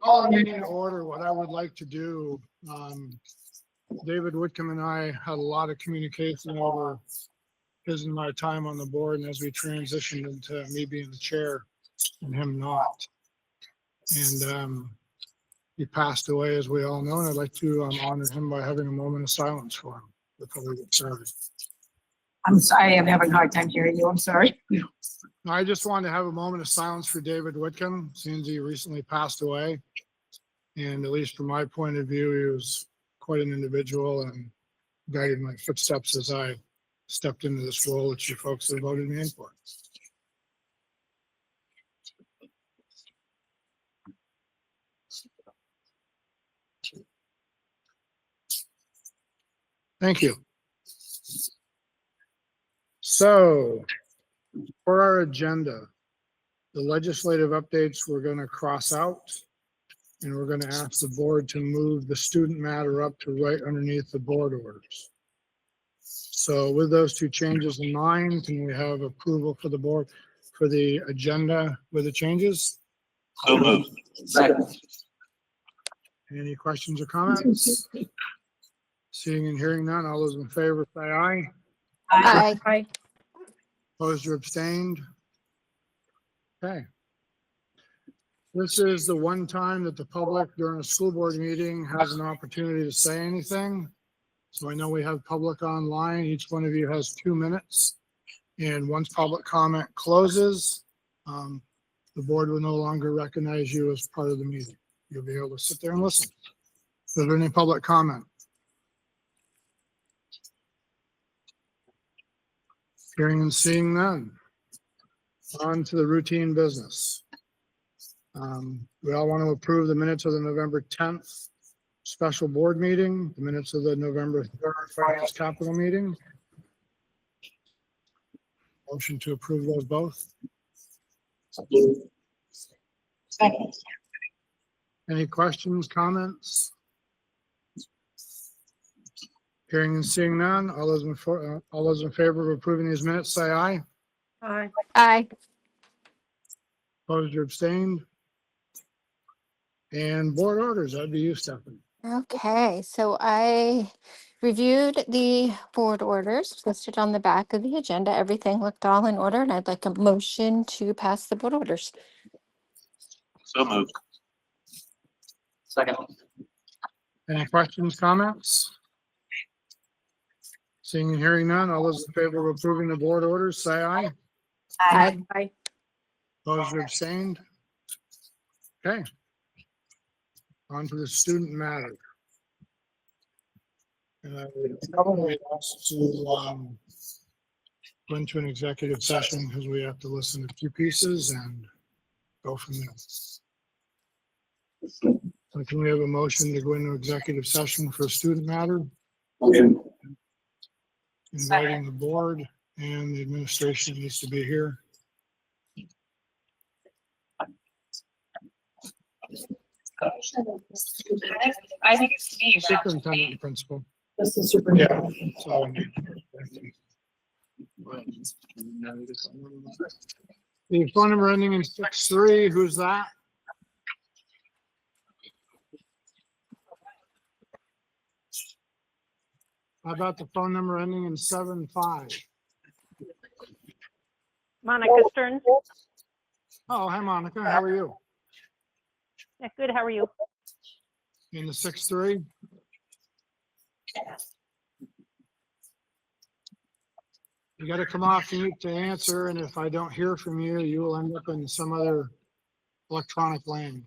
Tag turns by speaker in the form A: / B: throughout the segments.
A: Call the meeting to order. What I would like to do, David Whitcomb and I had a lot of communication over his and my time on the board, and as we transitioned into me being the chair and him not. And he passed away, as we all know, and I'd like to honor him by having a moment of silence for him before we get started.
B: I'm sorry, I'm having a hard time hearing you. I'm sorry.
A: I just wanted to have a moment of silence for David Whitcomb, since he recently passed away. And at least from my point of view, he was quite an individual and guided my footsteps as I stepped into this role that you folks have voted me in for. Thank you. So for our agenda, the legislative updates we're going to cross out, and we're going to ask the board to move the student matter up to right underneath the board orders. So with those two changes in mind, can we have approval for the board for the agenda with the changes?
C: So moved.
B: Second.
A: Any questions or comments? Seeing and hearing none, all those in favor say aye.
B: Aye.
A: Opposed or abstained? Okay. This is the one time that the public during a school board meeting has an opportunity to say anything. So I know we have public online. Each one of you has 2 minutes. And once public comment closes, the board will no longer recognize you as part of the meeting. You'll be able to sit there and listen. Is there any public comment? Hearing and seeing none. On to the routine business. We all want to approve the minutes of the November 10th special board meeting, the minutes of the November 3rd finance capital meeting. Motion to approve those both.
B: Second.
A: Any questions, comments? Hearing and seeing none. All those in favor of approving these minutes, say aye.
B: Aye.
D: Aye.
A: Opposed or abstained? And board orders, that'd be you, Stephanie.
D: Okay, so I reviewed the board orders listed on the back of the agenda. Everything looked all in order, and I'd like a motion to pass the board orders.
C: So moved.
B: Second.
A: Any questions, comments? Seeing and hearing none, all those in favor of approving the board orders, say aye.
D: Aye.
A: Opposed or abstained? Okay. On to the student matter. And I would probably ask to go into an executive session because we have to listen to 2 pieces and go from there. So can we have a motion to go into executive session for a student matter?
B: Motion.
A: Inviting the board and the administration needs to be here.
E: I think it's me.
A: Superintendent and principal.
B: This is super.
A: Yeah. So, the phone number ending in 63, who's that? How about the phone number ending in 75?
E: Monica Stearns.
A: Oh, hi Monica, how are you?
E: Yeah, good. How are you?
A: In the 63? You got to come off mute to answer, and if I don't hear from you, you will end up in some other electronic land.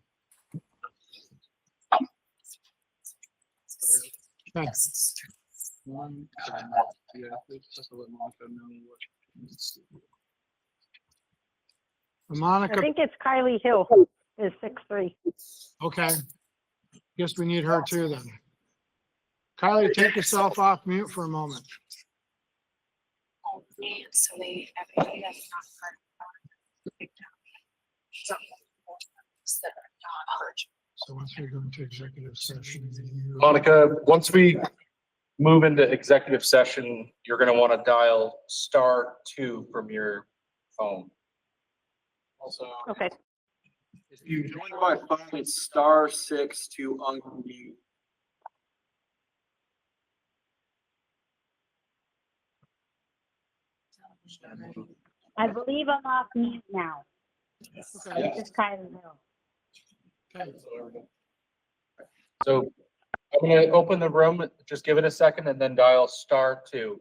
A: Okay.
E: I
A: Monica,
E: think it's Kylie Hill is 6'3".
A: okay. Guess we need her too then. Kylie, take yourself off mute for a moment.
F: So they everything that's not part of the that are not urgent.
A: So once we go into executive session.
C: Monica, once we move into executive session, you're going to want to dial *2 from your phone. Also,
E: Okay.
G: If you joined by phone, it's *6 to unmute.
F: I believe I'm off mute now.
A: Okay.
F: This is Kylie Hill.
A: Okay.
C: So I'm gonna open the room, just give it a second and then dial *2.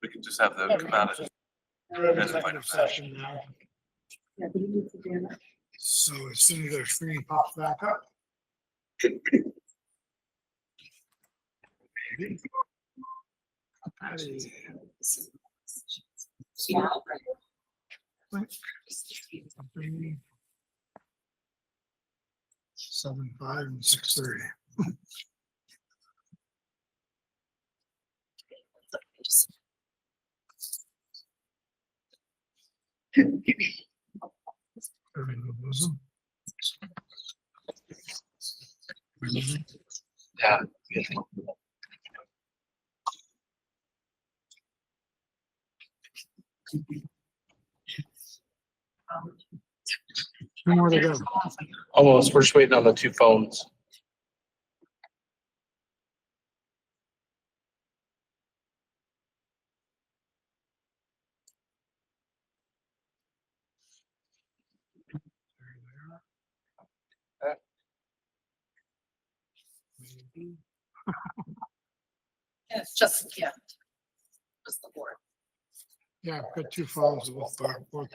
H: We can just have them come out and
A: Executive session now. So as soon as their screen pops back up. Patty. 7:05 and 6:30.
C: Yeah.
A: Two more to go.
C: Almost. We're just waiting on the two phones.
B: It's just, yeah. Just the board.
A: Yeah, I've got two phones with both.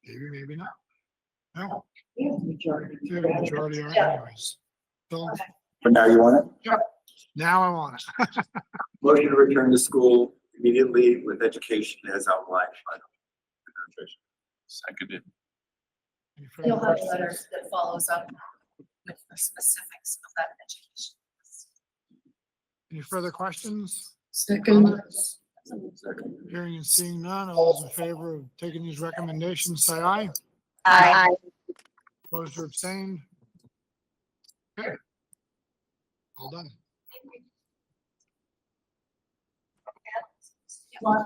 A: Maybe, maybe not. No. Majority are anyways. So
G: But now you want it?
A: now I want it.
G: Motion to return to school immediately with education as outlined by the administration.
H: seconded.
A: Any further
B: You'll have a
A: questions?
B: letter that follows up with the specifics of that education.
A: Any further questions?
B: Second.
A: Hearing and seeing none, all those in favor of taking these recommendations, say aye.
D: Aye.
A: Opposed or abstained? Okay. All done. That's all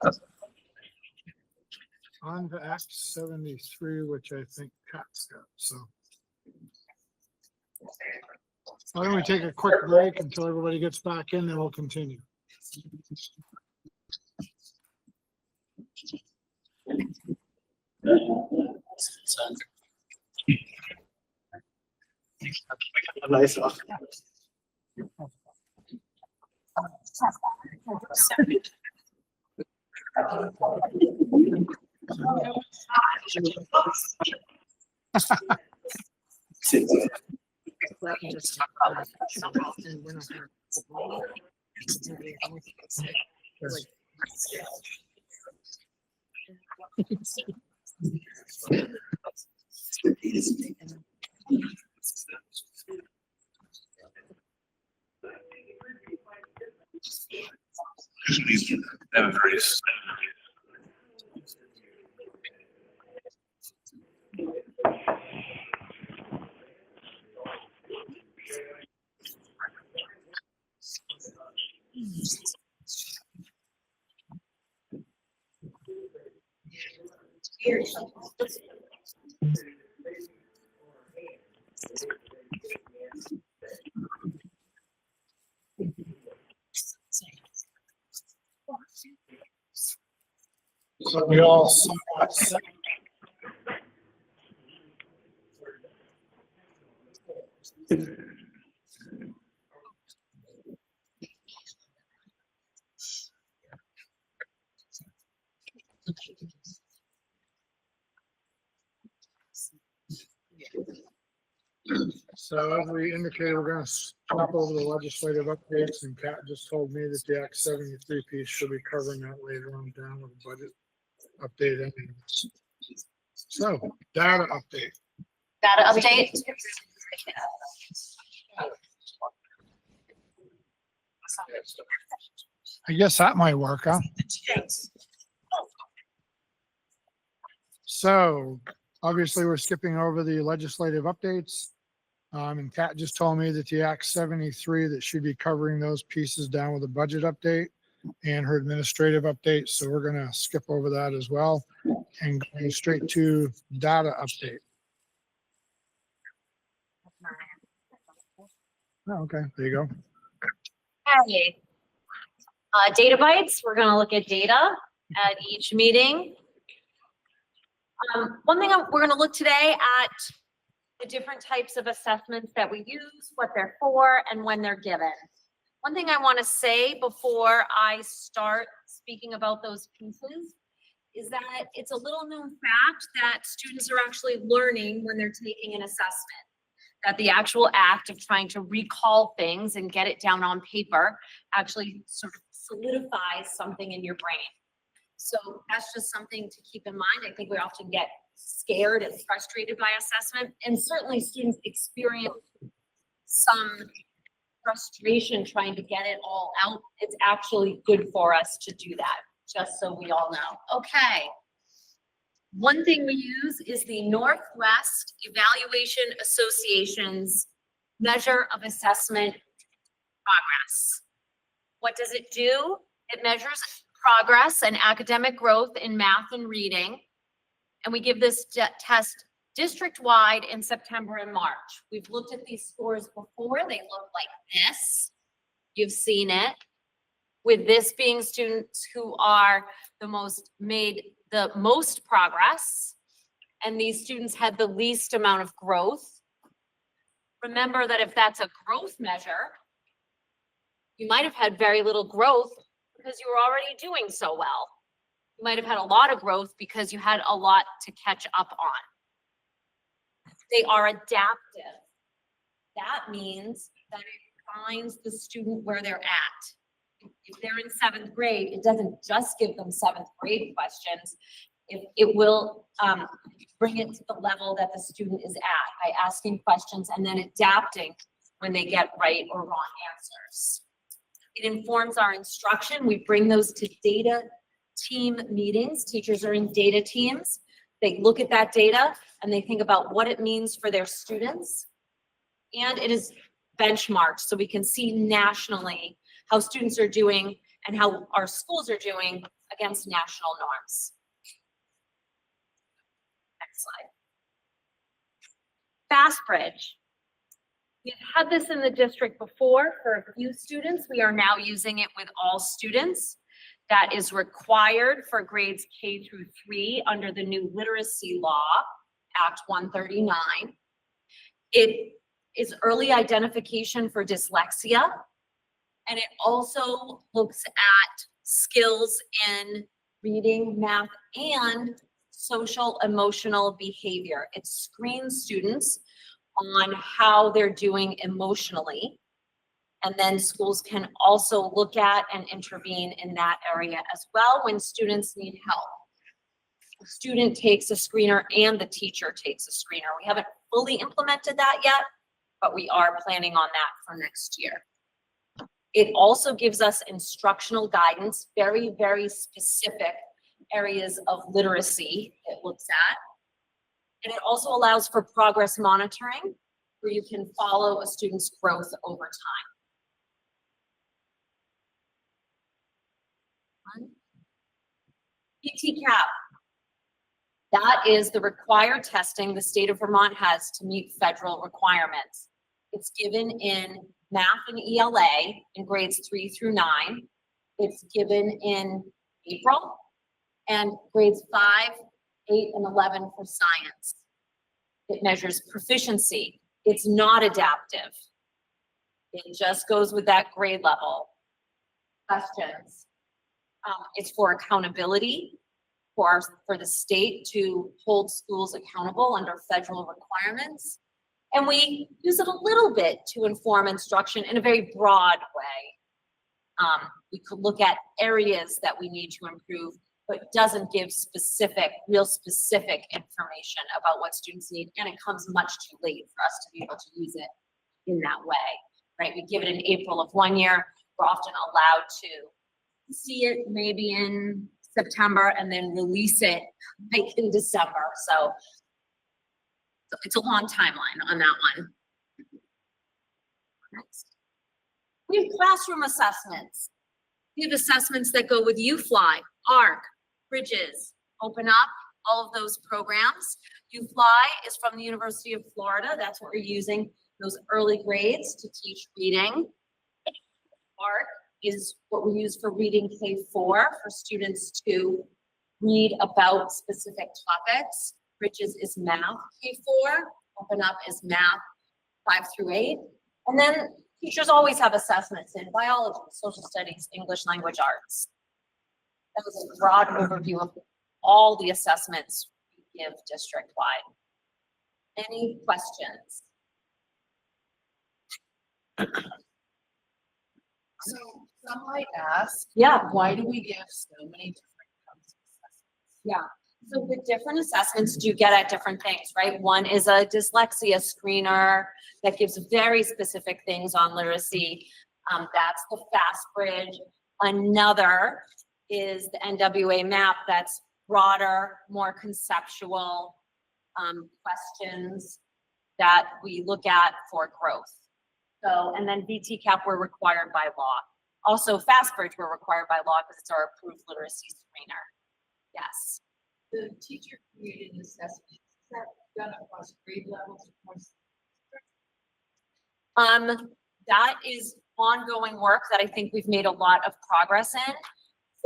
A: right. On to Act 73, which I think Pat's got, so. Why don't we take a quick break until everybody gets back in, then we'll continue.
G: Nice.
H: These have very
A: So we all somewhat set. So as we indicated, we're going to talk over the legislative updates, and Kat just told me that the Act 73 piece should be covering that later on down with the budget update anyways. So data update.
F: Data update.
A: I guess that might work, huh? So obviously we're skipping over the legislative updates. And Kat just told me that the Act 73 that should be covering those pieces down with a budget update and her administrative update. So we're going to skip over that as well and go straight to data update. Oh, okay, there you go.
F: Okay. Data bites, we're gonna look at data at each meeting. One thing we're gonna look today at the different types of assessments that we use, what they're for, and when they're given. One thing I wanna say before I start speaking about those pieces is that it's a little known fact that students are actually learning when they're taking an assessment. That the actual act of trying to recall things and get it down on paper actually sort of solidifies something in your brain. So that's just something to keep in mind. I think we often get scared and frustrated by assessment, and certainly students experience some frustration trying to get it all out. It's actually good for us to do that, just so we all know. Okay. One thing we use is the Northwest Evaluation Association's measure of assessment progress. What does it do? It measures progress and academic growth in math and reading. And we give this test district-wide in September and March. We've looked at these scores before. They look like this. You've seen it. With this being students who are made the most progress, and these students had the least amount of growth. Remember that if that's a growth measure, you might have had very little growth because you were already doing so well. You might have had a lot of growth because you had a lot to catch up on. They are adaptive. That means that it finds the student where they're at. If they're in 7th grade, it doesn't just give them 7th grade questions. It will bring it to the level that the student is at by asking questions and then adapting when they get right or wrong answers. It informs our instruction. We bring those to data team meetings. Teachers are in data teams. They look at that data and they think about what it means for their students. And it is benchmarked so we can see nationally how students are doing and how our schools are doing against national norms. Next slide. FastBridge. We've had this in the district before for a few students. We are now using it with all students. That is required for grades K through 3 under the new literacy law, Act 139. It is early identification for dyslexia. And it also looks at skills in reading, math, and social emotional behavior. It screens students on how they're doing emotionally. And then schools can also look at and intervene in that area as well when students need help. The student takes a screener and the teacher takes a screener. We haven't fully implemented that yet, but we are planning on that for next year. It also gives us instructional guidance, very, very specific areas of literacy it looks at. And it also allows for progress monitoring, where you can follow a student's growth over time. PT-CAP. That is the required testing the state of Vermont has to meet federal requirements. It's given in math and ELA in grades 3 through 9. It's given in April, and grades 5, 8, and 11 for science. It measures proficiency. It's not adaptive. It just goes with that grade level. Questions. It's for accountability, for the state to hold schools accountable under federal requirements. And we use it a little bit to inform instruction in a very broad way. We could look at areas that we need to improve, but doesn't give real specific information about what students need. And it comes much too late for us to be able to use it in that way, right? We give it in April of one year. We're often allowed to see it maybe in September and then release it like in December. So it's a long timeline on that one. Next. We have classroom assessments. We have assessments that go with UFly, ARC, Bridges, Open Up, all of those programs. UFly is from the University of Florida. That's what we're using those early grades to teach reading. Art is what we use for reading K4 for students to read about specific topics. Bridges is math K4, Open Up is math 5 through 8. And then teachers always have assessments in biology, social studies, English language arts. That was a broad overview of all the assessments we give district-wide. Any questions?
B: So some might ask,
F: Yeah.
B: why do we give so many different kinds of assessments?
F: Yeah, so the different assessments do get at different things, right? One is a dyslexia screener that gives very specific things on literacy. That's the Fast Bridge. Another is the NWA map that's broader, more conceptual questions that we look at for growth. So, and then VTCAP we're required by law. Also Fast Bridge we're required by law because it's our approved literacy screener. Yes.
B: The teacher created assessments, is that done across grade levels?
F: That is ongoing work that I think we've made a lot of progress in.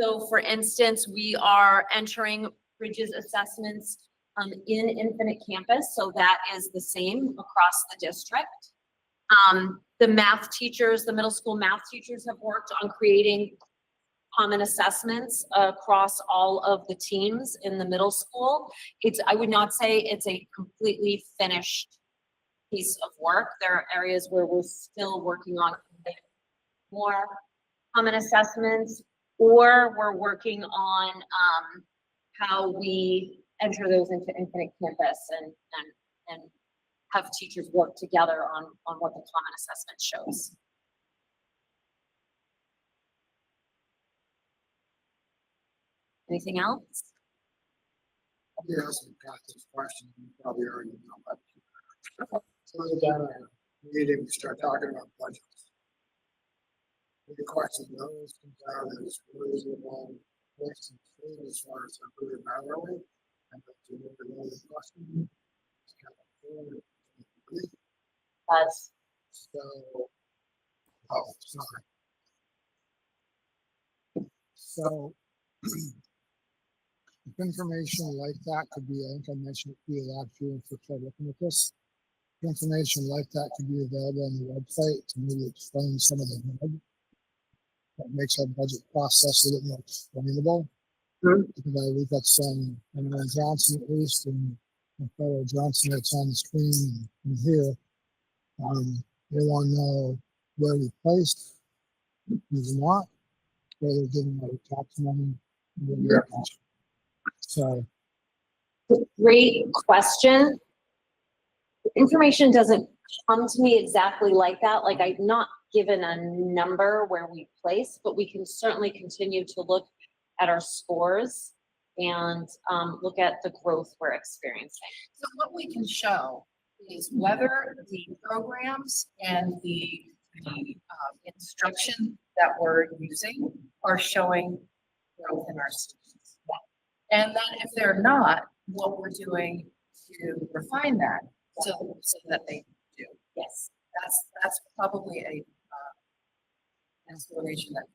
F: So for instance, we are entering Bridges assessments in Infinite Campus. So that is the same across the district. The math teachers, the middle school math teachers have worked on creating common assessments across all of the teams in the middle school. I would not say it's a completely finished piece of work. There are areas where we're still working on more common assessments, or we're working on how we enter those into Infinite Campus and have teachers work together on what the common assessment shows. Anything else?
A: Yes, I've got this question, you probably already know, but. So down at a meeting, we start talking about budgets. The question those comes out is reasonable questions as far as I really narrowly. And that's a really good question. It's kind of forward.
F: That's
A: So, oh, sorry. So, if information like that could be, I think I mentioned it to you last year, if you're looking at this. Information like that could be available on the website to maybe explain some of the mud that makes our budget process a little more explainable. Because we've got some, and then Johnson at least, and fellow Johnson that's on the screen and here. They want to know where we placed, who's not, where they're giving our tax money. So,
F: great question. Information doesn't come to me exactly like that. Like I'm not given a number where we place, but we can certainly continue to look at our scores and look at the growth we're experiencing.
B: So what we can show is whether the programs and the instruction that we're using are showing growth in our students. And then if they're not, what we're doing to refine that so that they do.
F: Yes.
B: That's probably a exploration that.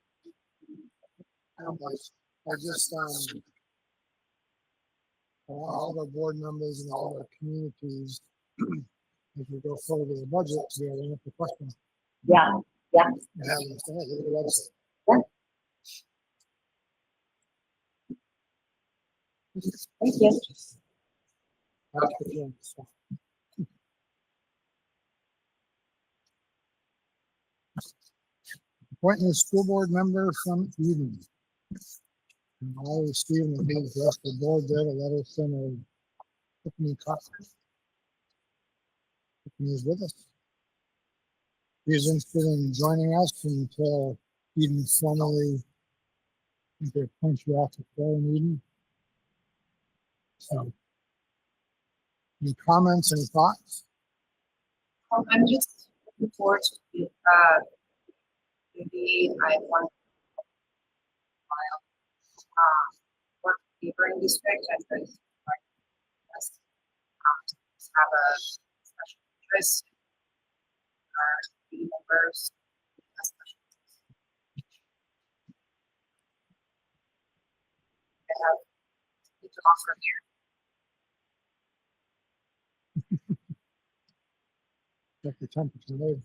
A: I just, all of our board members and all of our communities, as we go forward with the budget, to be able to answer the question.
F: Yeah. Yeah.
A: And have them say, "Hey, look at the website."
F: Thank you.
A: That's what you understand. Appointing a school board member from Eden. And I, Stephen, will be the rest of the board there to let us know. Tiffany Cochran. Tiffany is with us. He is interested in joining us until Eden formally punch you off the floor in Eden. So, any comments, any thoughts?
B: I'm just looking forward to maybe I want work with the neighboring district as a have a special interest our committee members. I have the offer here.
A: Check the temperature later.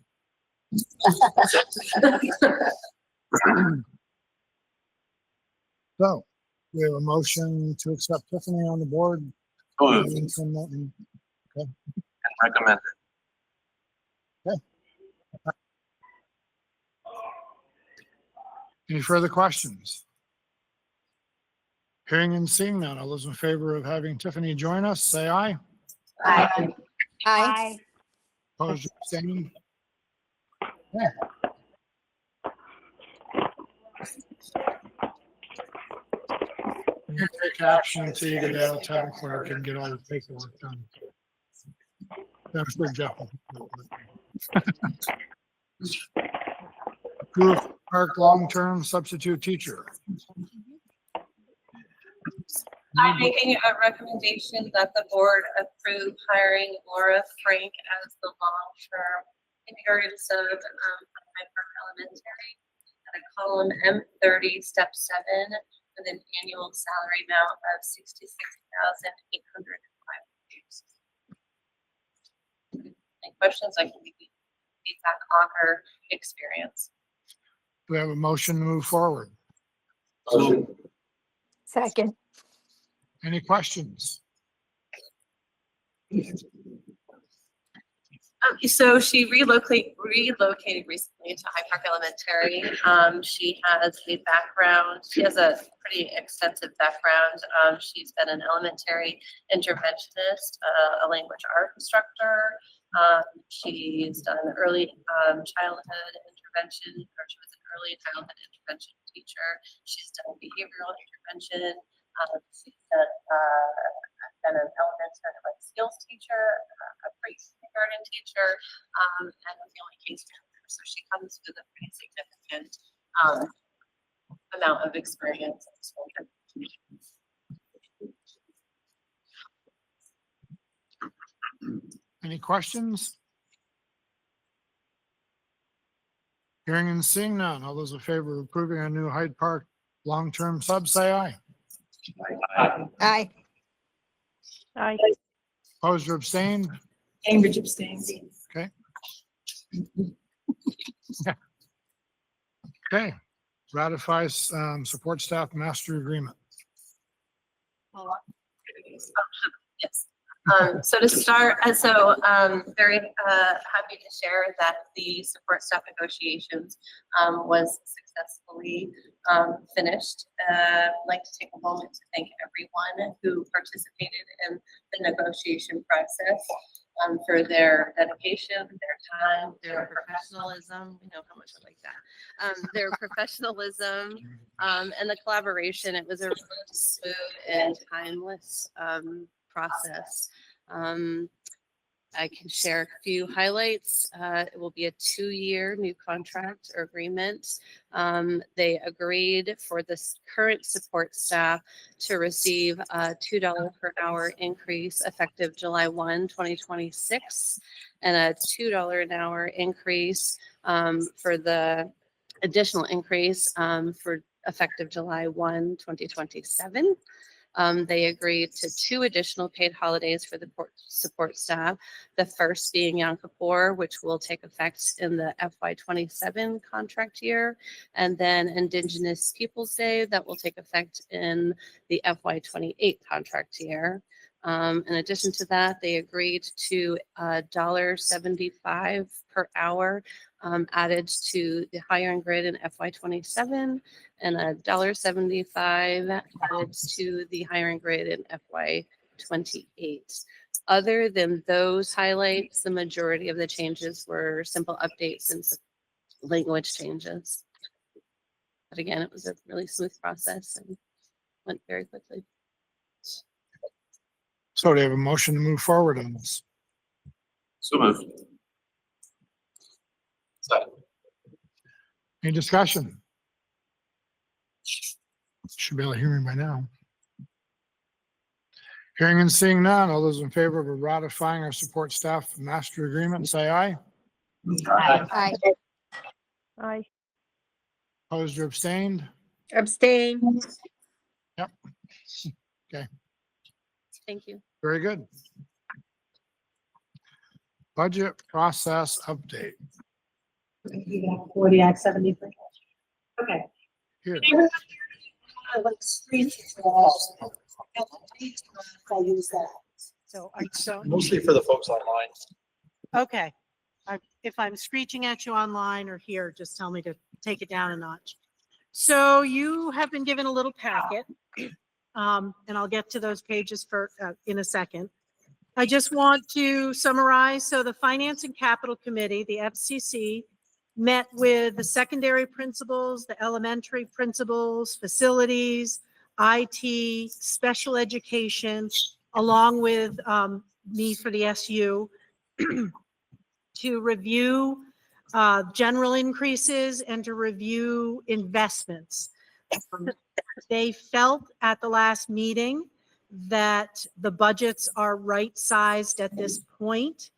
A: So we have a motion to accept Tiffany on the board.
H: So moved and recommended.
A: Any further questions? Hearing and seeing none, all those in favor of having Tiffany join us, say aye.
B: Aye.
D: Aye.
A: Opposed, or abstaining? Yeah. You can take action until you get down to town clerk and get all the paperwork done. I'm sure Jeff will. Approve Park long-term substitute teacher.
I: I'm making a recommendation that the board approve hiring Laura Frank as the long-term kindergarten sub from Hyde Park Elementary at a column M30, step 7, with an annual salary amount of $66,805. Any questions? I can give you feedback on her experience.
A: Do we have a motion to move forward?
G: Motion.
D: Second.
A: Any questions?
I: So she relocated recently to Hyde Park Elementary. She has a background, she has a pretty extensive background. She's been an elementary interventionist, a language art instructor. She's done early childhood intervention, or she was an early childhood intervention teacher. She's done behavioral intervention. She's been an elementary like skills teacher, a pre-kindergarten teacher, and a family case manager. So she comes with a pretty significant amount of experience in school.
A: Any questions? Hearing and seeing none, all those in favor of approving a new Hyde Park long-term sub, say aye.
D: Aye.
E: Aye.
A: Opposed or abstained?
B: Cambridge abstains.
A: Okay. Okay. Ratifies support staff master agreement.
I: Yes. So to start, very happy to share that the support staff negotiations was successfully finished. I'd like to take a moment to thank everyone who participated in the negotiation process for their dedication, their time, their professionalism. We know how much I like that. Their professionalism and the collaboration. It was a really smooth and timeless process. I can share a few highlights. It will be a 2-year new contract or agreement. They agreed for this current support staff to receive a $2 per hour increase effective July 1, 2026, and a $2 an hour increase for the additional increase for effective July 1, 2027. They agreed to 2 additional paid holidays for the support staff. The first being Yom Kippur, which will take effect in the FY27 contract year, and then Indigenous Peoples Day that will take effect in the FY28 contract year. In addition to that, they agreed to $1.75 per hour added to the hiring grid in FY27 and $1.75 added to the hiring grid in FY28. Other than those highlights, the majority of the changes were simple updates and language changes. But again, it was a really smooth process and went very quickly.
A: So do you have a motion to move forward on this?
H: So moved.
C: Second.
A: Any discussion? Should be able to hear me by now. Hearing and seeing none, all those in favor of ratifying our support staff master agreement, say aye.
D: Aye.
E: Aye.
A: Opposed or abstained?
I: Abstain.
A: Yep. Okay,
I: Thank you.
A: very good. Budget process update.
J: 40 Act 73. Okay.
A: Here.
J: Like screens. I use that. So I don't.
C: Mostly for the folks online.
J: Okay. If I'm screeching at you online or here, just tell me to take it down a notch. So you have been given a little packet, and I'll get to those pages in a second. I just want to summarize. So the Finance and Capital Committee, the FCC, met with the secondary principals, the elementary principals, facilities, IT, special education, along with me for the SU, to review general increases and to review investments. They felt at the last meeting that the budgets are right-sized at this point.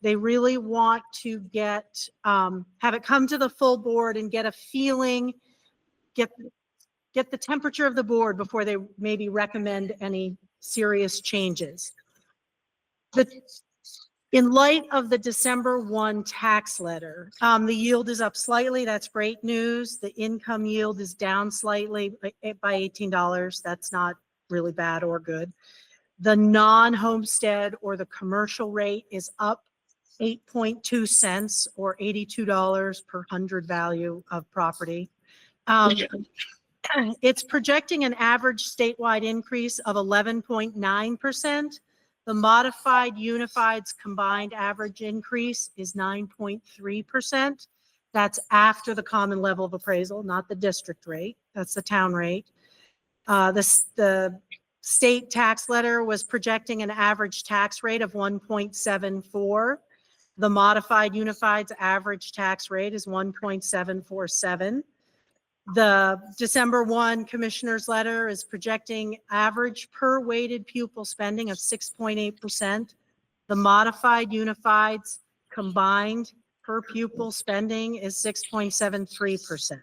J: They really want to get, have it come to the full board and get a feeling, get the temperature of the board before they maybe recommend any serious changes. In light of the December 1 tax letter, the yield is up slightly. That's great news. The income yield is down slightly by $18. That's not really bad or good. The non-homestead or the commercial rate is up 8.2 cents or $82 per 100 value of property. It's projecting an average statewide increase of 11.9%. The modified unified's combined average increase is 9.3%. That's after the common level of appraisal, not the district rate. That's the town rate. The state tax letter was projecting an average tax rate of 1.74. The modified unified's average tax rate is 1.747. The December 1 commissioner's letter is projecting average per weighted pupil spending of 6.8%. The modified unified's combined per pupil spending is 6.73%.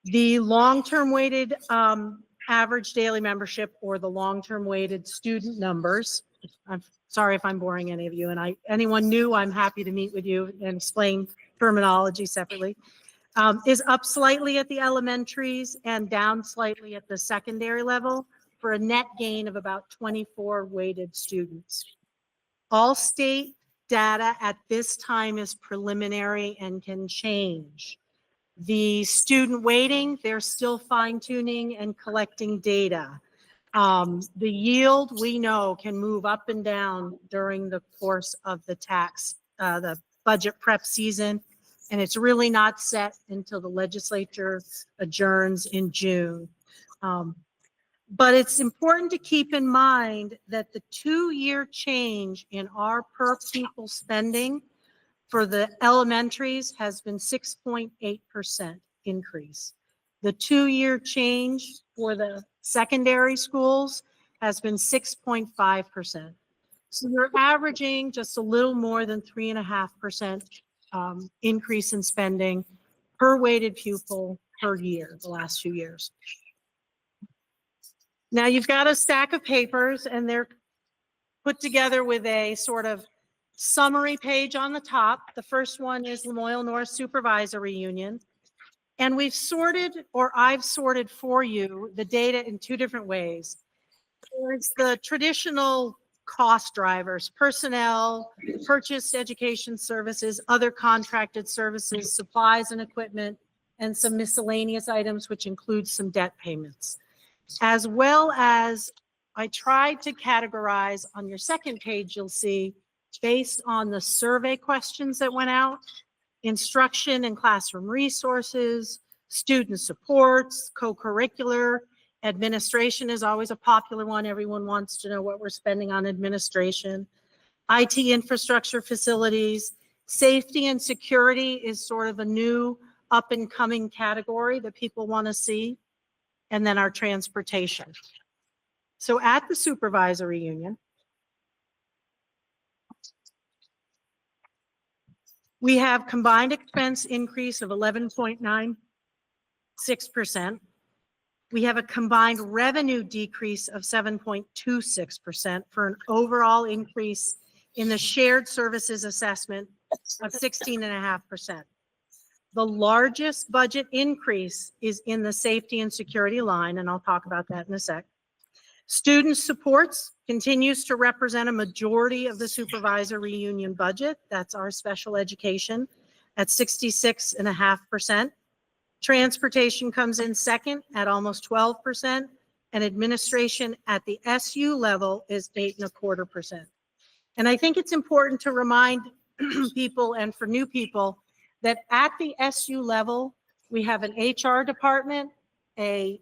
J: The long-term weighted average daily membership, or the long-term weighted student numbers, I'm sorry if I'm boring any of you, and anyone new, I'm happy to meet with you and explain terminology separately. Is up slightly at the elementaries and down slightly at the secondary level for a net gain of about 24 weighted students. All state data at this time is preliminary and can change. The student weighting, they're still fine-tuning and collecting data. The yield, we know, can move up and down during the course of the the budget prep season. And it's really not set until the legislature adjourns in June. But it's important to keep in mind that the 2-year change in our per pupil spending for the elementaries has been 6.8% increase. The 2-year change for the secondary schools has been 6.5%. So you're averaging just a little more than 3.5% increase in spending per weighted pupil per year the last few years. Now you've got a stack of papers and they're put together with a sort of summary page on the top. The first one is Lamoille North Supervisory Union. And we've sorted, or I've sorted for you, the data in 2 different ways. There's the traditional cost drivers: personnel, purchased education services, other contracted services, supplies and equipment, and some miscellaneous items, which includes some debt payments. As well as I tried to categorize on your second page, you'll see, based on the survey questions that went out, instruction and classroom resources, student supports, co-curricular. Administration is always a popular one. Everyone wants to know what we're spending on administration. IT infrastructure, facilities. Safety and security is sort of a new up and coming category that people want to see. And then our transportation. So at the supervisory union, We have combined expense increase of 11.96%. We have a combined revenue decrease of 7.26% for an overall increase in the shared services assessment of 16.5%. The largest budget increase is in the safety and security line, and I'll talk about that in a sec. Student supports continues to represent a majority of the supervisor reunion budget. That's our special education at 66.5%. Transportation comes in second at almost 12%, and administration at the SU level is 8.25%. And I think it's important to remind people, and for new people, that at the SU level, we have an HR department, a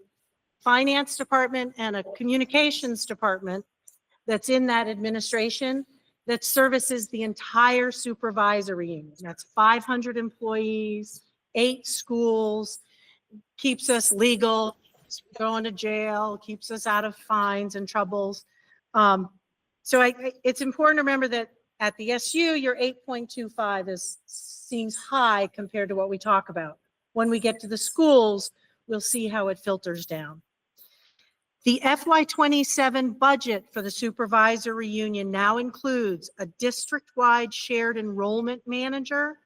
J: finance department, and a communications department that's in that administration that services the entire supervisory union. That's 500 employees, 8 schools, keeps us legal, going to jail, keeps us out of fines and troubles. It's important to remember that at the SU, your 8.25 seems high compared to what we talk about. When we get to the schools, we'll see how it filters down. The FY27 budget for the supervisory union now includes a district-wide shared enrollment manager.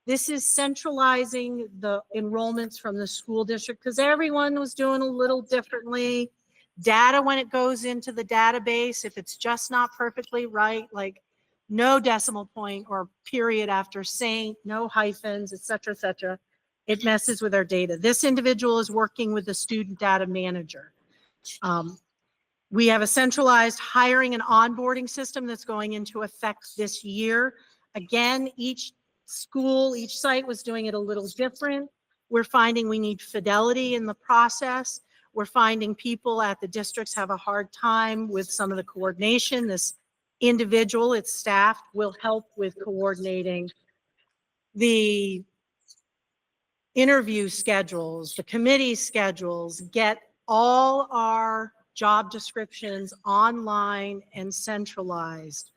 J: This is centralizing the enrollments from the school district because everyone was doing a little differently. Data, when it goes into the database, if it's just not perfectly right, like no decimal point or period after saint, no hyphens, et cetera, it messes with our data. This individual is working with the student data manager. We have a centralized hiring and onboarding system that's going into effect this year. Again, each school, each site was doing it a little different. We're finding we need fidelity in the process. We're finding people at the districts have a hard time with some of the coordination. This individual, its staff, will help with coordinating the interview schedules, the committee schedules, get all our job descriptions online and centralized,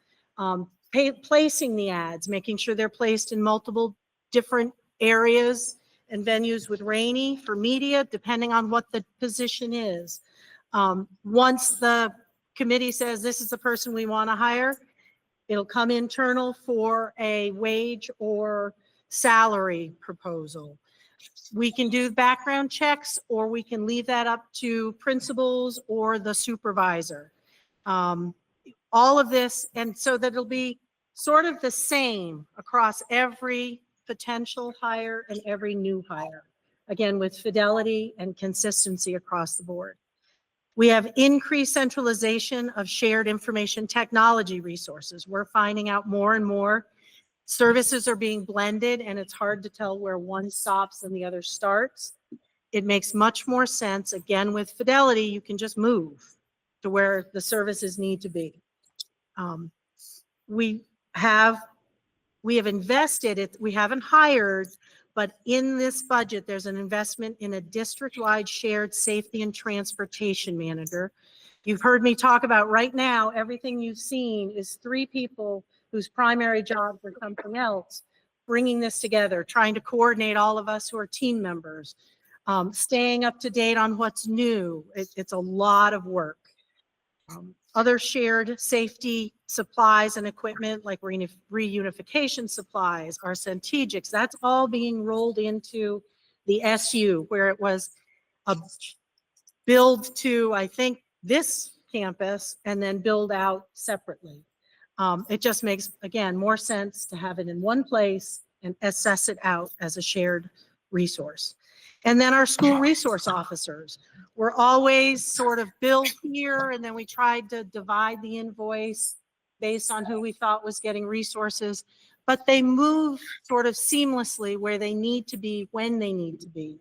J: placing the ads, making sure they're placed in multiple different areas and venues with Rainey for media, depending on what the position is. Once the committee says this is the person we want to hire, it'll come internal for a wage or salary proposal. We can do background checks, or we can leave that up to principals or the supervisor. All of this, and so that it'll be sort of the same across every potential hire and every new hire. Again, with fidelity and consistency across the board. We have increased centralization of shared information technology resources. We're finding out more and more services are being blended, and it's hard to tell where one stops and the other starts. It makes much more sense. Again, with fidelity, you can just move to where the services need to be. We have invested it. We haven't hired, but in this budget, there's an investment in a district-wide shared safety and transportation manager. You've heard me talk about right now, everything you've seen is 3 people whose primary jobs are something else, bringing this together, trying to coordinate all of us who are team members, staying up to date on what's new. It's a lot of work. Other shared safety supplies and equipment like reunification supplies, our Centegics, that's all being rolled into the SU, where it was a build to, I think, this campus and then build out separately. It just makes, again, more sense to have it in one place and assess it out as a shared resource. And then our school resource officers were always sort of billed here, and then we tried to divide the invoice based on who we thought was getting resources, but they move sort of seamlessly where they need to be when they need to be.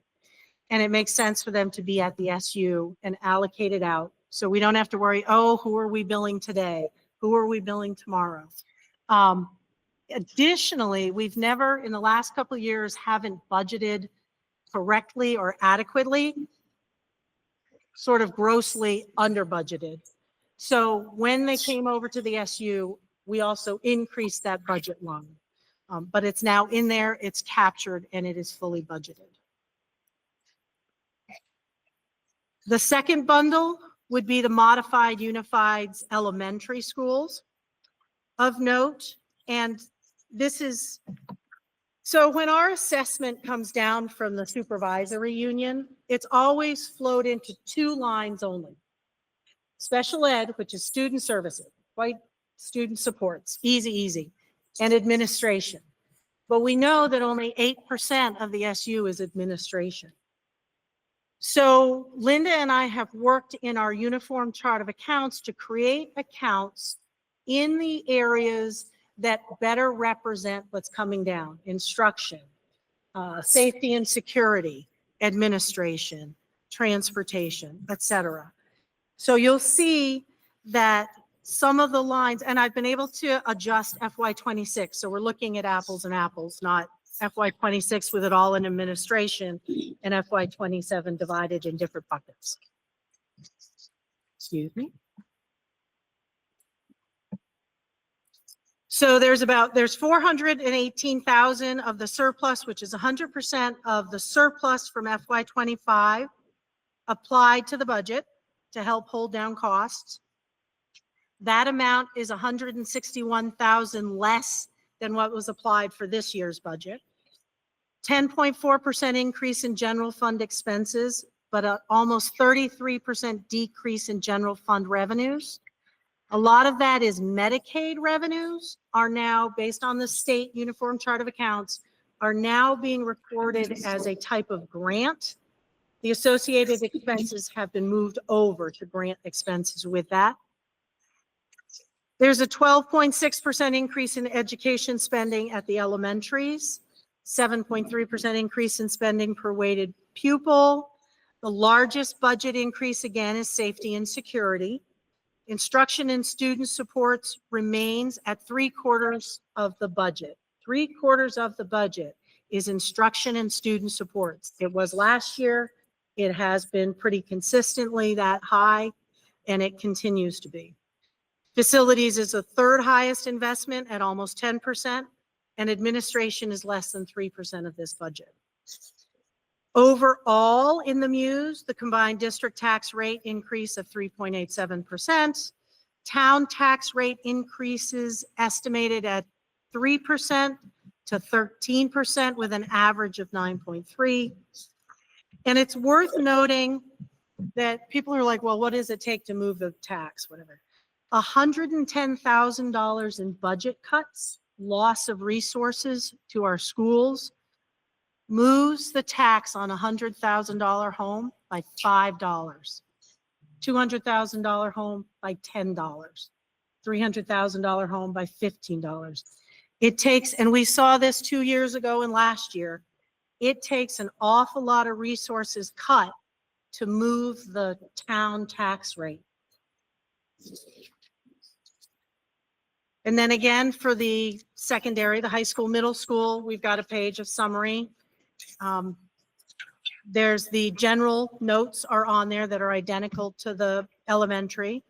J: And it makes sense for them to be at the SU and allocate it out. So we don't have to worry, oh, who are we billing today? Who are we billing tomorrow? Additionally, we've never, in the last couple of years, haven't budgeted correctly or adequately, sort of grossly under budgeted. So when they came over to the SU, we also increased that budget line. But it's now in there, it's captured, and it is fully budgeted. The second bundle would be the modified unified's elementary schools of note. And this is, so when our assessment comes down from the supervisory union, it's always flowed into two lines only. Special ed, which is student services, white student supports, easy, and administration. But we know that only 8% of the SU is administration. So Linda and I have worked in our uniform chart of accounts to create accounts in the areas that better represent what's coming down: instruction, safety and security, administration, transportation, etc. So you'll see that some of the lines, and I've been able to adjust FY26. So we're looking at apples and apples, not FY26 with it all in administration and FY27 divided in different buckets. Excuse me. So there's 418,000 of the surplus, which is 100% of the surplus from FY25 applied to the budget to help hold down costs. That amount is 161,000 less than what was applied for this year's budget. 10.4% increase in general fund expenses, but almost 33% decrease in general fund revenues. A lot of that is Medicaid revenues are now, based on the state uniform chart of accounts, are now being recorded as a type of grant. The associated expenses have been moved over to grant expenses with that. There's a 12.6% increase in education spending at the elementaries, 7.3% increase in spending per weighted pupil. The largest budget increase again is safety and security. Instruction and student supports remains at 3/4 of the budget. 3/4 of the budget is instruction and student supports. It was last year. It has been pretty consistently that high, and it continues to be. Facilities is the third highest investment at almost 10%, and administration is less than 3% of this budget. Overall, in the MUUSD, the combined district tax rate increase of 3.87%. Town tax rate increases estimated at 3% to 13% with an average of 9.3. And it's worth noting that people are like, well, what does it take to move the tax, whatever. $110,000 in budget cuts, loss of resources to our schools, moves the tax on a $100,000 home by $5, $200,000 home by $10, $300,000 home by $15. It takes, and we saw this 2 years ago and last year, it takes an awful lot of resources cut to move the town tax rate. And then again, for the secondary, the high school, middle school, we've got a page of summary. There's the general notes are on there that are identical to the elementary.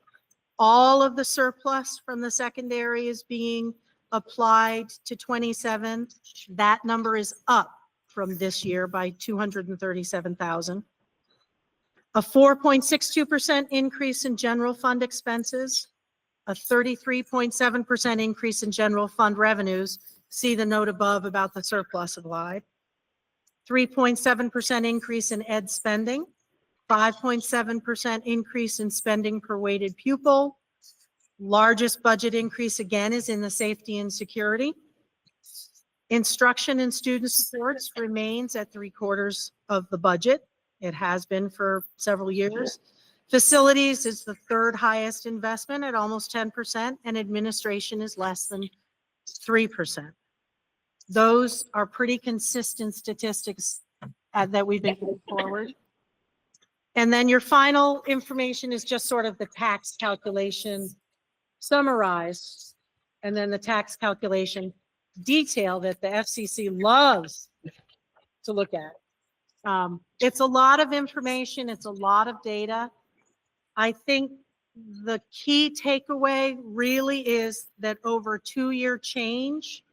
J: All of the surplus from the secondary is being applied to 27. That number is up from this year by 237,000. A 4.62% increase in general fund expenses, a 33.7% increase in general fund revenues. See the note above about the surplus applied. 3.7% increase in ed spending, 5.7% increase in spending per weighted pupil. Largest budget increase again is in the safety and security. Instruction and student supports remains at 3/4 of the budget. It has been for several years. Facilities is the third highest investment at almost 10%, and administration is less than 3%. Those are pretty consistent statistics that we've been putting forward. And then your final information is just sort of the tax calculation summarized, and then the tax calculation detail that the FCC loves to look at. It's a lot of information. It's a lot of data. I think the key takeaway really is that over 2-year change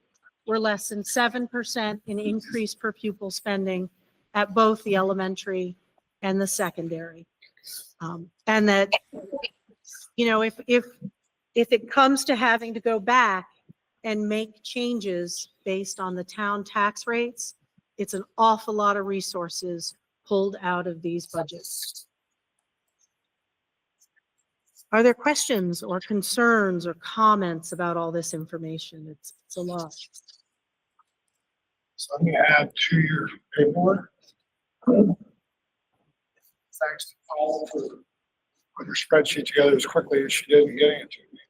J: were less than 7% in increase per pupil spending at both the elementary and the secondary. And that, you know, if it comes to having to go back and make changes based on the town tax rates, it's an awful lot of resources pulled out of these budgets. Are there questions or concerns or comments about all this information? It's a lot.
A: So I'm gonna add to your paperwork. Thanks to Paul for putting her spreadsheet together as quickly as she did and getting it to me.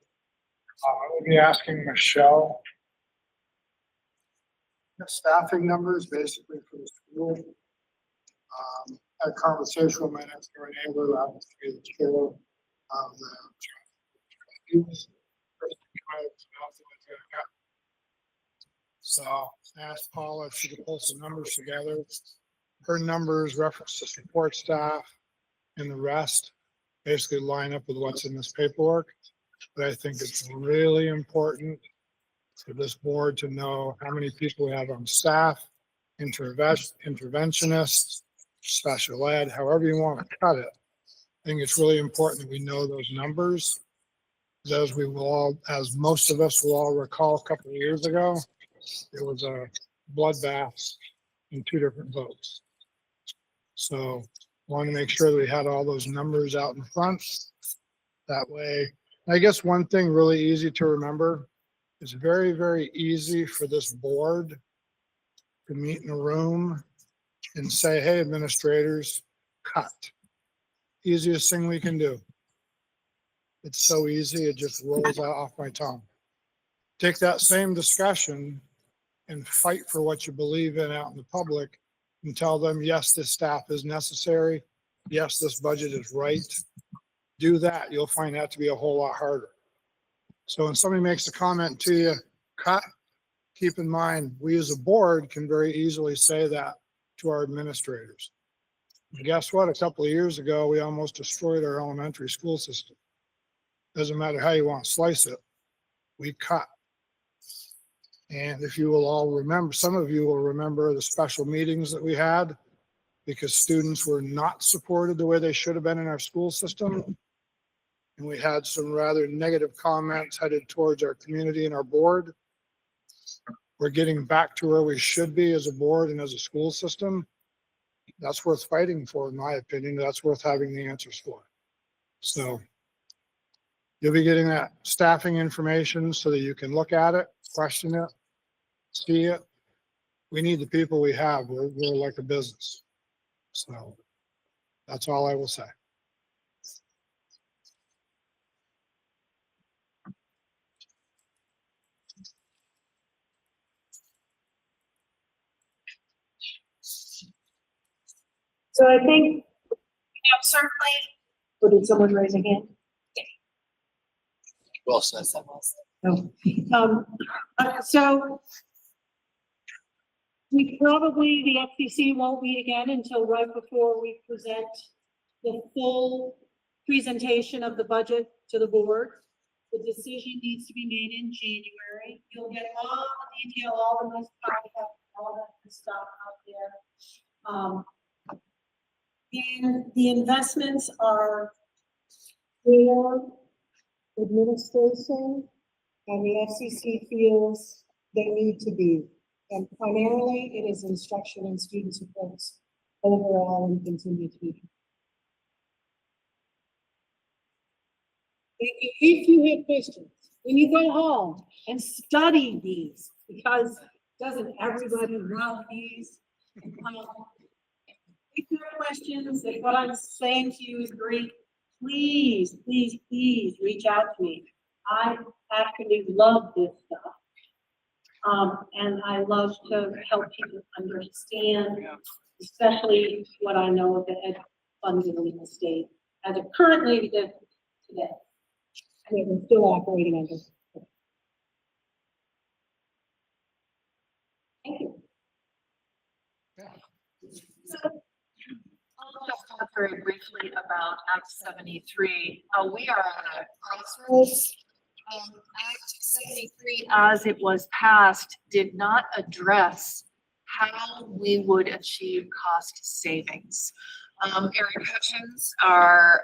A: I will be asking Michelle the staffing numbers basically for the school. Had a conversation with my next door neighbor, who happens to be the chair of the trustees. So I asked Paula if she could pull some numbers together. Her numbers reference to support staff and the rest basically line up with what's in this paperwork. But I think it's really important for this board to know how many people we have on staff, interventionists, special ed, however you want to cut it. I think it's really important that we know those numbers. As we will all, as most of us will all recall a couple of years ago, it was a bloodbath in 2 different votes. So want to make sure that we had all those numbers out in front. That way, I guess one thing really easy to remember, it's very, very easy for this board to meet in a room and say, hey, administrators, cut. Easiest thing we can do. It's so easy, it just rolls out off my tongue. Take that same discussion and fight for what you believe in out in the public and tell them, yes, this staff is necessary. Yes, this budget is right. Do that. You'll find that to be a whole lot harder. So when somebody makes a comment to you, cut, keep in mind, we as a board can very easily say that to our administrators. And guess what? A couple of years ago, we almost destroyed our elementary school system. Doesn't matter how you want to slice it, we cut. And if you will all remember, some of you will remember the special meetings that we had because students were not supported the way they should have been in our school system. And we had some rather negative comments headed towards our community and our board. We're getting back to where we should be as a board and as a school system. That's worth fighting for, in my opinion. That's worth having the answers for. So you'll be getting that staffing information so that you can look at it, question it, see it. We need the people we have. We're like a business. So that's all I will say.
E: So I think, certainly, or did someone raise a hand?
C: Well said.
E: No. So we probably, the FCC won't meet again until right before we present the full presentation of the budget to the board. The decision needs to be made in January. You'll get all the detail, all the most powerful, all that good stuff out there. And the investments are where administration and the FCC feels they need to be. And primarily it is instruction and student supports overall and continue to be. If you have questions, when you go home and study these, because doesn't everybody love these? If you have questions, if what I'm saying to you is great, please, please, please reach out to me. I actually love this stuff. And I love to help people understand, especially what I know of the ed funding in the state as it currently exists today. And we're still operating under. Thank you.
B: So I'll just talk very briefly about Act 73. We are at a crossroads. Act 73, as it was passed, did not address how we would achieve cost savings. Eric Hutchins, our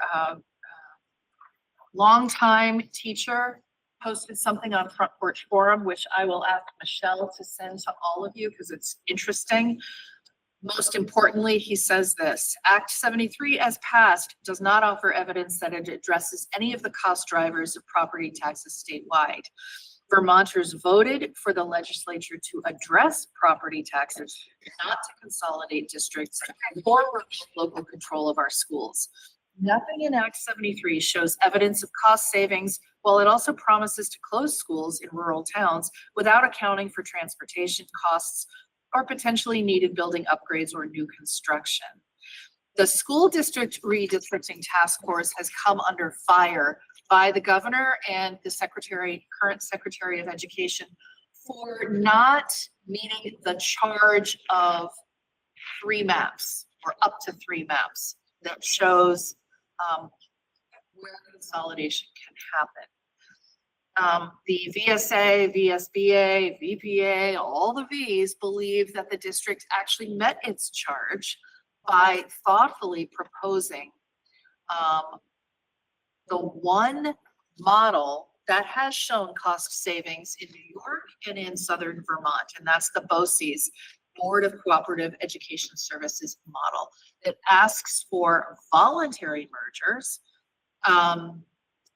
B: longtime teacher, posted something on Front Porch Forum, which I will ask Michelle to send to all of you because it's interesting. Most importantly, he says this: Act 73 as passed does not offer evidence that it addresses any of the cost drivers of property taxes statewide. Vermonters voted for the legislature to address property taxes, not to consolidate districts or remove local control of our schools. Nothing in Act 73 shows evidence of cost savings, while it also promises to close schools in rural towns without accounting for transportation costs or potentially needed building upgrades or new construction. The school district redistricting task force has come under fire by the governor and the current secretary of education for not meeting the charge of 3 maps or up to 3 maps that shows where consolidation can happen. The VSA, VSBA, VPA, all the Vs believe that the district actually met its charge by thoughtfully proposing the one model that has shown cost savings in New York and in Southern Vermont, and that's the BOCES, Board of Cooperative Education Services model. It asks for voluntary mergers.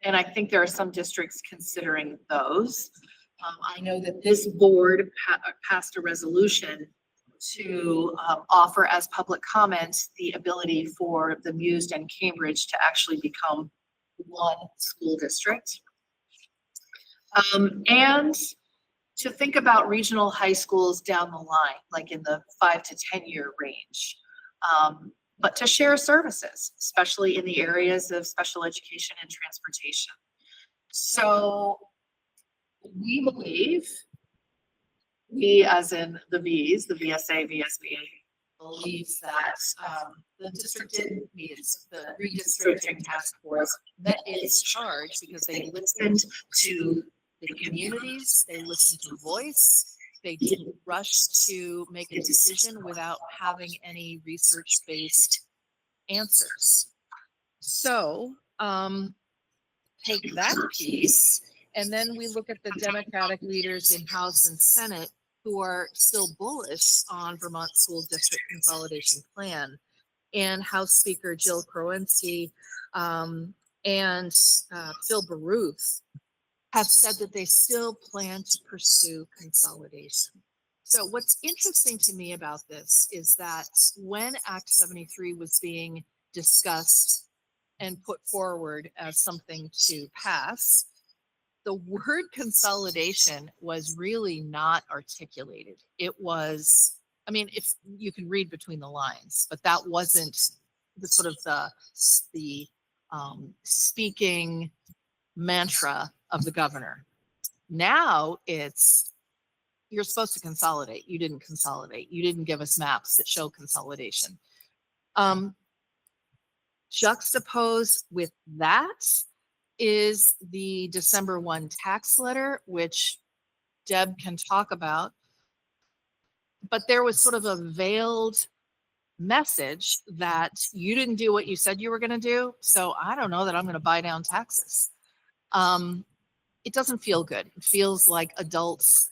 B: And I think there are some districts considering those. I know that this board passed a resolution to offer as public comment the ability for the MUUSD and Cambridge to actually become one school district. And to think about regional high schools down the line, like in the 5 to 10 year range. But to share services, especially in the areas of special education and transportation. So we believe, we as in the Vs, the VSA, VSBA, believes that the district did meet the redistricting task force met its charge because they listened to the communities, they listened to voice. They didn't rush to make a decision without having any research-based answers. So take that piece, and then we look at the Democratic leaders in House and Senate who are still bullish on Vermont School District Consolidation Plan, and House Speaker Jill Krowinski and Phil Baruth have said that they still plan to pursue consolidation. So what's interesting to me about this is that when Act 73 was being discussed and put forward as something to pass, the word consolidation was really not articulated. It was, I mean, if you can read between the lines, but that wasn't the sort of the speaking mantra of the governor. Now it's, you're supposed to consolidate. You didn't consolidate. You didn't give us maps that show consolidation. Juxtaposed with that is the December 1 tax letter, which Deb can talk about. But there was sort of a veiled message that you didn't do what you said you were going to do. So I don't know that I'm going to buy down taxes. It doesn't feel good. It feels like adults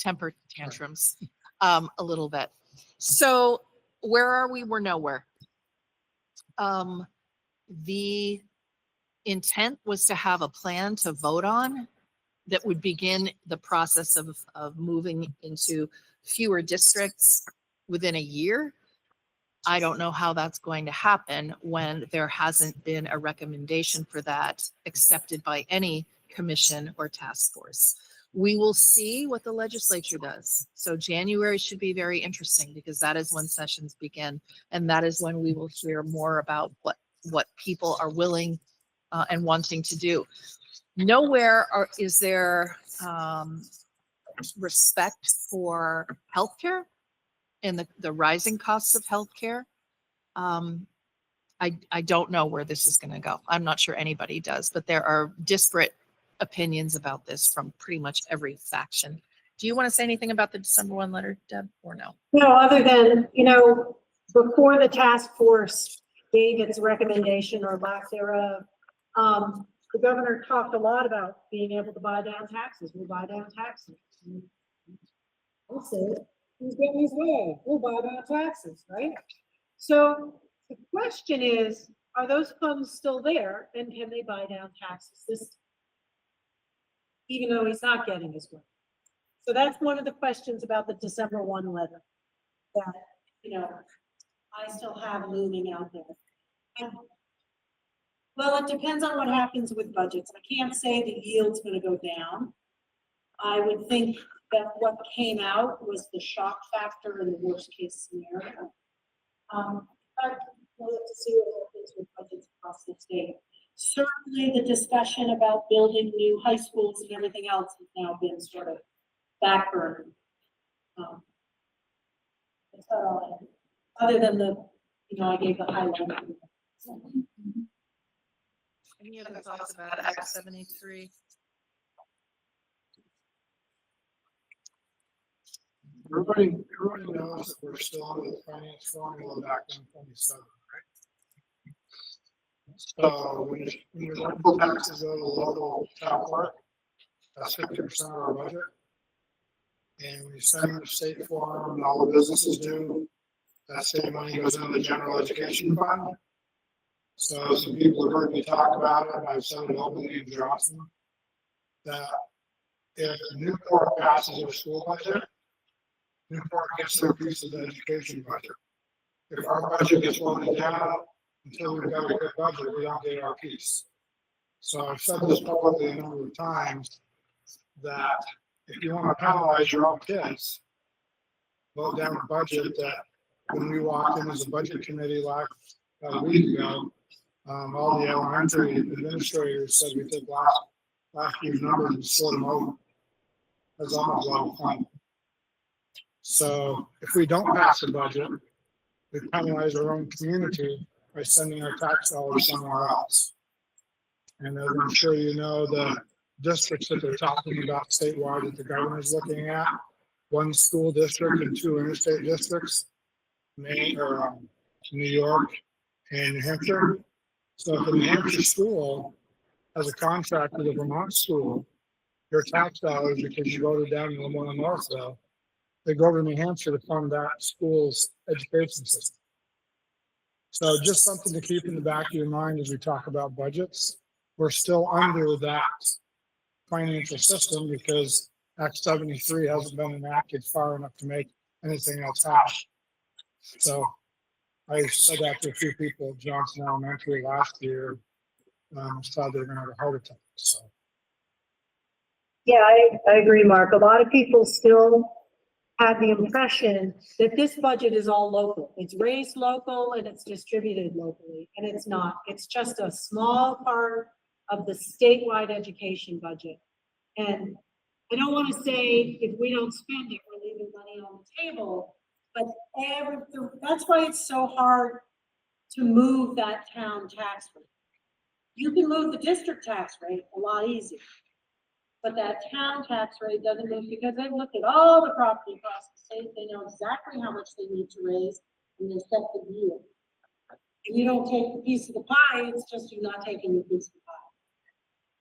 B: temper tantrums a little bit. So where are we? We're nowhere. The intent was to have a plan to vote on that would begin the process of moving into fewer districts within a year. I don't know how that's going to happen when there hasn't been a recommendation for that accepted by any commission or task force. We will see what the legislature does. So January should be very interesting because that is when sessions begin, and that is when we will hear more about what people are willing and wanting to do. Nowhere is there respect for healthcare and the rising costs of healthcare.
K: I don't know where this is going to go. I'm not sure anybody does, but there are disparate opinions about this from pretty much every faction. Do you want to say anything about the December 1 letter, Deb, or no?
E: No, other than, before the task force gave its recommendation or lack thereof, the governor talked a lot about being able to buy down taxes. We'll buy down taxes. I said, he's getting his way. We'll buy down taxes, right? So the question is, are those funds still there and can they buy down taxes even though he's not getting his way? So that's one of the questions about the December 1 letter that, I still have looming out there. And, well, it depends on what happens with budgets. I can't say the yield's going to go down. I would think that what came out was the shock factor in the worst case scenario. But we'll have to see what happens with budgets across the state. Certainly the discussion about building new high schools and everything else has now been sort of backburned. That's about all I have. Other than I gave the highlight.
K: Any other thoughts about Act 73?
A: Everybody knows that we're still under the finance formula back in 27, right? So when your local taxes go to the local town clerk, that's 50% of our budget. And when you send the state form and all the businesses do, that state money goes into the general education fund. So some people have heard me talk about it, and I've said it openly in Johnson, that if Newport passes their school budget, Newport gets their piece of the education budget. If our budget gets voted down, until we've got a good budget, we don't get our piece. So I've said this publicly a number of times, that if you want to penalize your own kids, vote down a budget that when we walked in as a budget committee like a week ago, all the elementary administrators said we took last year's numbers and split them over. That's almost a lot of fun. So if we don't pass a budget, we penalize our own community by sending our tax dollars somewhere else. And as I'm sure you know, the districts that they're talking about statewide that the governor's looking at, one school district and 2 interstate districts, Maine or New York and New Hampshire. So if a New Hampshire school has a contract with a Vermont school, your tax dollars, because you voted down in Lamar Northville, they go to New Hampshire to fund that school's education system. So just something to keep in the back of your mind as we talk about budgets. We're still under that financial system because Act 73 hasn't been enacted far enough to make anything else happen. So I said that to a few people at Johnson Elementary last year. Thought they were going to have a heart attack. So.
E: Yeah, I agree, Mark. A lot of people still have the impression that this budget is all local. It's raised local and it's distributed locally, and it's not. It's just a small part of the statewide education budget. And I don't want to say if we don't spend it, we're leaving money on the table, but that's why it's so hard to move that town tax rate. You can move the district tax rate a lot easier, but that town tax rate doesn't move because they've looked at all the property across the state. They know exactly how much they need to raise, and they set the yield. And you don't take the piece of the pie, it's just you're not taking the piece of the pie.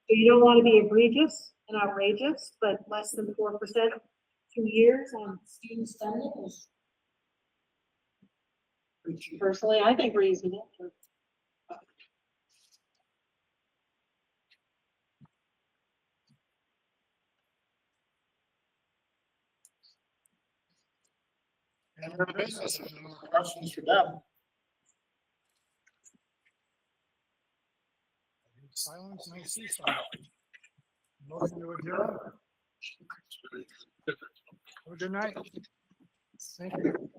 E: So you don't want to be egregious and outrageous, but less than 4% 2 years on student spending is personally, I think, reasonable.
A: And our business is no questions for them. Silence and I see silence. Motion to adjourn. Have a good night. Thank you.